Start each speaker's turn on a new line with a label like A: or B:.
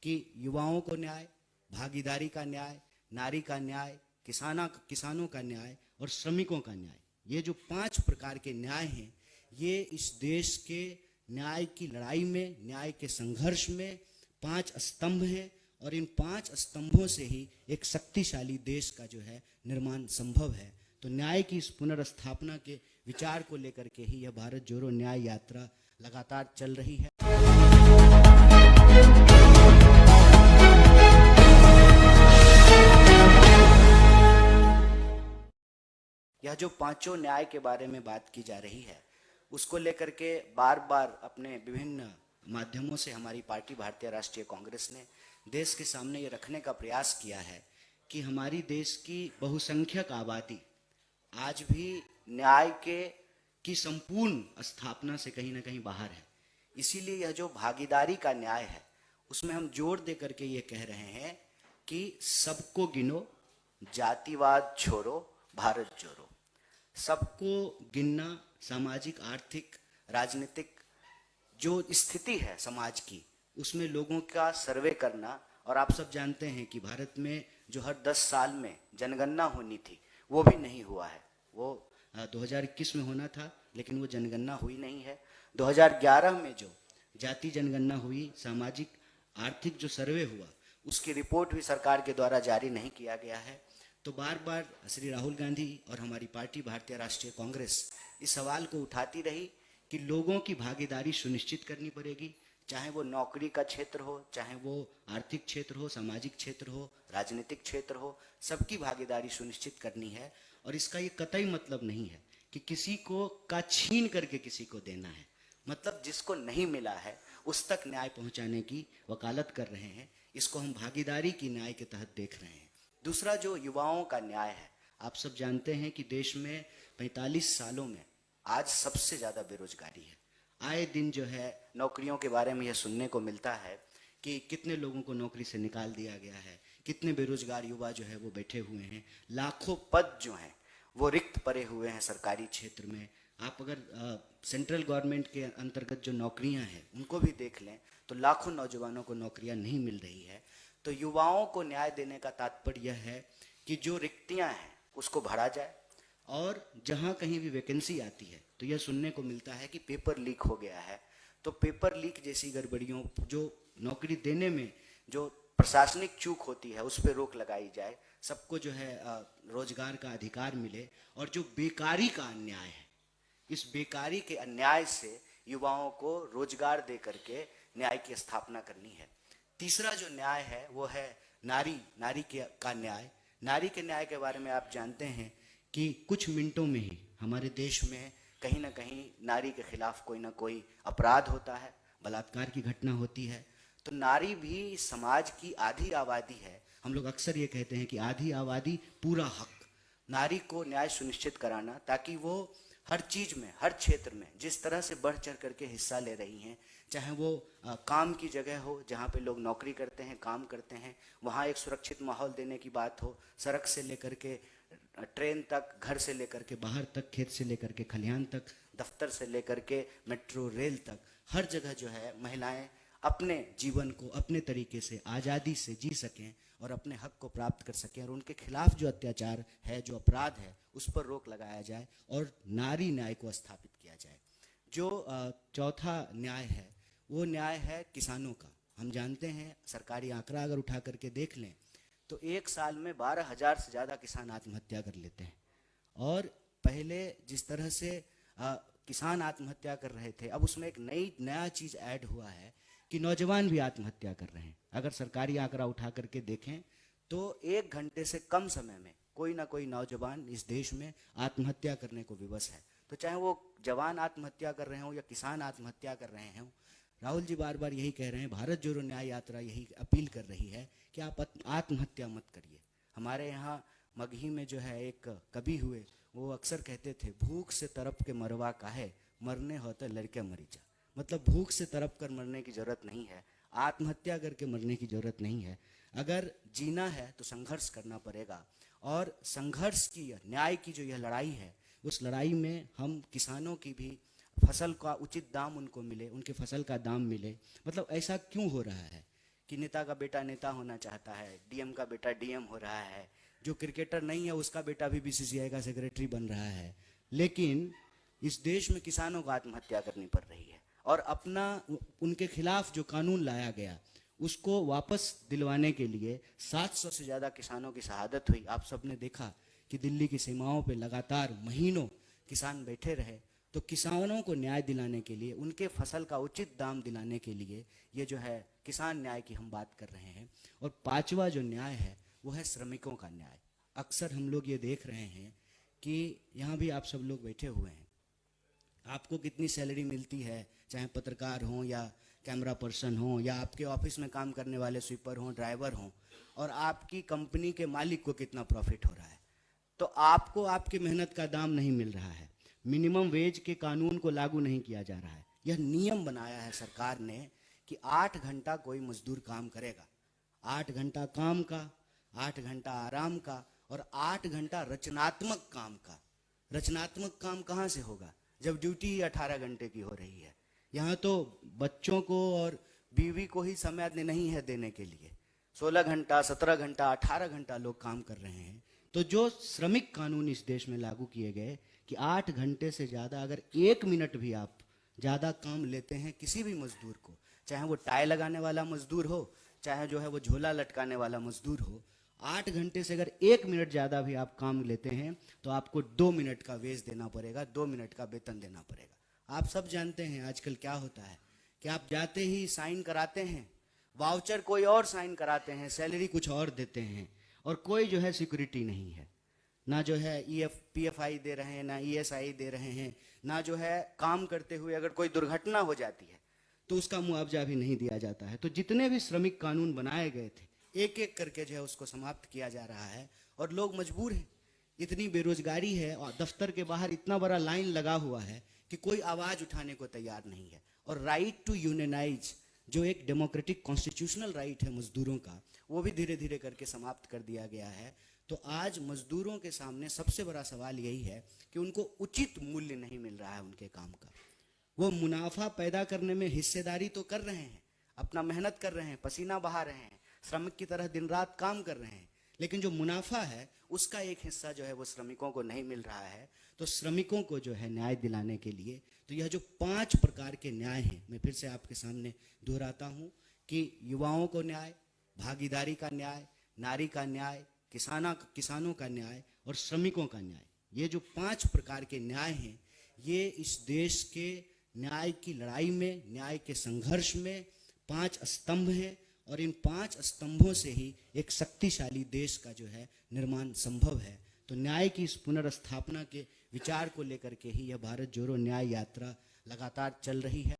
A: कि युवाओं को न्याय, भागीदारी का न्याय, नारी का न्याय, किसानों का न्याय और श्रमिकों का न्याय, ये जो 5 प्रकार के न्याय हैं, ये इस देश के न्याय की लड़ाई में, न्याय के संघर्ष में 5 स्तंभ हैं और इन 5 स्तंभों से ही एक शक्तिशाली देश का जो है निर्माण संभव है। तो न्याय की इस पुनर्स्थापना के विचार को लेकर के ही यह भारत जोड़ो न्याय यात्रा लगातार चल रही है। यह जो 5 न्याय के बारे में बात की जा रही है, उसको लेकर के बार बार अपने विभिन्न माध्यमों से हमारी पार्टी भारतीय राष्ट्रीय कांग्रेस ने देश के सामने ये रखने का प्रयास किया है कि हमारी देश की बहुसंख्यक आबादी आज भी न्याय की संपूर्ण स्थापना से कहीं ना कहीं बाहर है। इसीलिए यह जो भागीदारी का न्याय है, उसमें हम जोर दे करके ये कह रहे हैं कि सबको गिनो, जातिवाद छोड़ो, भारत जोड़ो। सबको गिनना, सामाजिक, आर्थिक, राजनीतिक जो स्थिति है समाज की, उसमें लोगों का सर्वे करना। और आप सब जानते हैं कि भारत में जो हर 10 साल में जनगणना होनी थी, वो भी नहीं हुआ है। वो 2021 में होना था, लेकिन वो जनगणना हुई नहीं है। 2011 में जो जाति जनगणना हुई, सामाजिक आर्थिक जो सर्वे हुआ, उसकी रिपोर्ट भी सरकार के द्वारा जारी नहीं किया गया है। तो बार बार श्री राहुल गांधी और हमारी पार्टी भारतीय राष्ट्रीय कांग्रेस इस सवाल को उठाती रही कि लोगों की भागीदारी सुनिश्चित करनी पड़ेगी, चाहे वो नौकरी का क्षेत्र हो, चाहे वो आर्थिक क्षेत्र हो, सामाजिक क्षेत्र हो, राजनीतिक क्षेत्र हो, सबकी भागीदारी सुनिश्चित करनी है। और इसका ये कतई मतलब नहीं है कि किसी को का छीन करके किसी को देना है। मतलब जिसको नहीं मिला है उस तक न्याय पहुंचाने की वकालत कर रहे हैं। इसको हम भागीदारी की न्याय के तहत देख रहे हैं। दूसरा जो युवाओं का न्याय है, आप सब जानते हैं कि देश में 45 सालों में आज सबसे ज़्यादा बेरोजगारी है। आए दिन जो है नौकरियों के बारे में यह सुनने को मिलता है कि कितने लोगों को नौकरी से निकाल दिया गया है, कितने बेरोजगार युवा जो है वो बैठे हुए हैं, लाखों पद जो हैं वो रिक्त पड़े हुए हैं सरकारी क्षेत्र में। आप अगर सेंट्रल गवर्नमेंट के अंतर्गत जो नौकरियां हैं उनको भी देख लें तो लाखों नौजवानों को नौकरियां नहीं मिल रही है। तो युवाओं को न्याय देने का तात्पर्य यह है कि जो रिक्तियां हैं उसको भरा जाए, और जहां कहीं भी वैकेंसी आती है तो यह सुनने को मिलता है कि पेपर लीक हो गया है। तो पेपर लीक जैसी गड़बड़ियों, जो नौकरी देने में जो प्रशासनिक चूक होती है, उस पर रोक लगाई जाए, सबको जो है रोजगार का अधिकार मिले। और जो बेकारी का अन्याय है, इस बेकारी के अन्याय से युवाओं को रोजगार दे करके न्याय की स्थापना करनी है। तीसरा जो न्याय है वो है नारी का न्याय। नारी के न्याय के बारे में आप जानते हैं कि कुछ मिनटों में ही हमारे देश में कहीं ना कहीं नारी के खिलाफ कोई ना कोई अपराध होता है, बलात्कार की घटना होती है। तो नारी भी समाज की आधी आबादी है। हम लोग अक्सर ये कहते हैं कि आधी आबादी पूरा हक। नारी को न्याय सुनिश्चित कराना ताकि वो हर चीज में, हर क्षेत्र में जिस तरह से बढ़ चढ़ करके हिस्सा ले रही हैं, चाहे वो काम की जगह हो जहाँ पे लोग नौकरी करते हैं, काम करते हैं, वहाँ एक सुरक्षित माहौल देने की बात हो, सड़क से लेकर के ट्रेन तक, घर से लेकर के बाहर तक, खेत से लेकर के खलिहान तक, दफ्तर से लेकर के मेट्रो रेल तक, हर जगह जो है महिलाएं अपने जीवन को अपने तरीके से आज़ादी से जी सकें और अपने हक को प्राप्त कर सकें, और उनके खिलाफ जो अत्याचार है, जो अपराध है, उस पर रोक लगाया जाए और नारी न्याय को स्थापित किया जाए। जो चौथा न्याय है वो न्याय है किसानों का। हम जानते हैं, सरकारी आंकड़ा अगर उठा करके देख लें तो एक साल में 12,000 से ज़्यादा किसान आत्महत्या कर लेते हैं। और पहले जिस तरह से किसान आत्महत्या कर रहे थे, अब उसमें एक नया चीज़ ऐड हुआ है कि नौजवान भी आत्महत्या कर रहे हैं। अगर सरकारी आंकड़ा उठा करके देखें तो 1 घंटे से कम समय में कोई ना कोई नौजवान इस देश में आत्महत्या करने को विवश है। तो चाहे वो जवान आत्महत्या कर रहे हों या किसान आत्महत्या कर रहे हों, राहुल जी बार बार यही कह रहे हैं, भारत जोड़ो न्याय यात्रा यही अपील कर रही है कि आप आत्महत्या मत करिए। हमारे यहाँ मगही में जो है एक कवि हुए, वो अक्सर कहते थे, भूख से तरप के मरवा काहे, मरने होते लड़के मरी जा। मतलब भूख से तरप कर मरने की ज़रूरत नहीं है, आत्महत्या करके मरने की ज़रूरत नहीं है। अगर जीना है तो संघर्ष करना पड़ेगा, और संघर्ष की, न्याय की जो यह लड़ाई है, उस लड़ाई में हम किसानों की भी फसल का उचित दाम उनको मिले, उनके फसल का दाम मिले। मतलब ऐसा क्यों हो रहा है कि नेता का बेटा नेता होना चाहता है, डीएम का बेटा डीएम हो रहा है, जो क्रिकेटर नहीं है उसका बेटा भी बीसीसीआई का सेक्रेटरी बन रहा है। लेकिन इस देश में किसानों को आत्महत्या करनी पड़ रही है और अपना उनके खिलाफ जो कानून लाया गया उसको वापस दिलवाने के लिए 700 से ज़्यादा किसानों की शहादत हुई। आप सबने देखा कि दिल्ली की सीमाओं पे लगातार महीनों किसान बैठे रहे। तो किसानों को न्याय दिलाने के लिए, उनके फसल का उचित दाम दिलाने के लिए ये जो है किसान न्याय की हम बात कर रहे हैं। और पांचवा जो न्याय है वो है श्रमिकों का न्याय। अक्सर हम लोग ये देख रहे हैं कि यहाँ भी आप सब लोग बैठे हुए हैं, आपको कितनी सैलरी मिलती है, चाहे पत्रकार हों या कैमरा पर्सन हों या आपके ऑफिस में काम करने वाले स्वीपर हों, ड्राइवर हों, और आपकी कंपनी के मालिक को कितना प्रॉफिट हो रहा है। तो आपको आपकी मेहनत का दाम नहीं मिल रहा है। मिनिमम वेज के कानून को लागू नहीं किया जा रहा है। यह नियम बनाया है सरकार ने कि 8 घंटा कोई मजदूर काम करेगा, 8 घंटा काम का, 8 घंटा आराम का और 8 घंटा रचनात्मक काम का। रचनात्मक काम कहाँ से होगा जब ड्यूटी ही 18 घंटे की हो रही है। यहाँ तो बच्चों को और बीवी को ही समय नहीं है देने के लिए। 16 घंटा, 17 घंटा, 18 घंटा लोग काम कर रहे हैं। तो जो श्रमिक कानून इस देश में लागू किए गए कि 8 घंटे से ज़्यादा अगर 1 मिनट भी आप ज़्यादा काम लेते हैं किसी भी मजदूर को, चाहे वो टाई लगाने वाला मजदूर हो, चाहे जो है वो झोला लटकाने वाला मजदूर हो, 8 घंटे से अगर 1 मिनट ज़्यादा भी आप काम लेते हैं तो आपको 2 मिनट का वेज देना पड़ेगा, 2 मिनट का वेतन देना पड़ेगा। आप सब जानते हैं आजकल क्या होता है कि आप जाते ही साइन कराते हैं, वाउचर कोई और साइन कराते हैं, सैलरी कुछ और देते हैं और कोई जो है सिक्योरिटी नहीं है। ना जो है पीएफआई दे रहे हैं, ना ईएसआई दे रहे हैं, ना जो है काम करते हुए अगर कोई दुर्घटना हो जाती है तो उसका मुआवजा भी नहीं दिया जाता है। तो जितने भी श्रमिक कानून बनाए गए थे एक एक करके जो है उसको समाप्त किया जा रहा है और लोग मजबूर हैं। इतनी बेरोजगारी है और दफ्तर के बाहर इतना बड़ा लाइन लगा हुआ है कि कोई आवाज उठाने को तैयार नहीं है। और राइट टू यूनियनाइज जो एक डेमोक्रेटिक कॉन्स्टिट्यूशनल राइट है मजदूरों का, वो भी धीरे धीरे करके समाप्त कर दिया गया है। तो आज मजदूरों के सामने सबसे बड़ा सवाल यही है कि उनको उचित मूल्य नहीं मिल रहा है उनके काम का। वो मुनाफा पैदा करने में हिस्सेदारी तो कर रहे हैं, अपना मेहनत कर रहे हैं, पसीना बहा रहे हैं, श्रमिक की तरह दिन रात काम कर रहे हैं, लेकिन जो मुनाफा है उसका एक हिस्सा जो है वो श्रमिकों को नहीं मिल रहा है। तो श्रमिकों को जो है न्याय दिलाने के लिए तो यह जो 5 प्रकार के न्याय हैं, मैं फिर से आपके सामने दोहराता हूँ कि युवाओं को न्याय, भागीदारी का न्याय, नारी का न्याय, किसानों का न्याय और श्रमिकों का न्याय। ये जो 5 प्रकार के न्याय हैं ये इस देश के न्याय की लड़ाई में, न्याय के संघर्ष में 5 स्तंभ हैं और इन 5 स्तंभों से ही एक शक्तिशाली देश का जो है निर्माण संभव है। तो न्याय की इस पुनर्स्थापना के विचार को लेकर के ही यह भारत जोड़ो न्याय यात्रा लगातार चल रही है।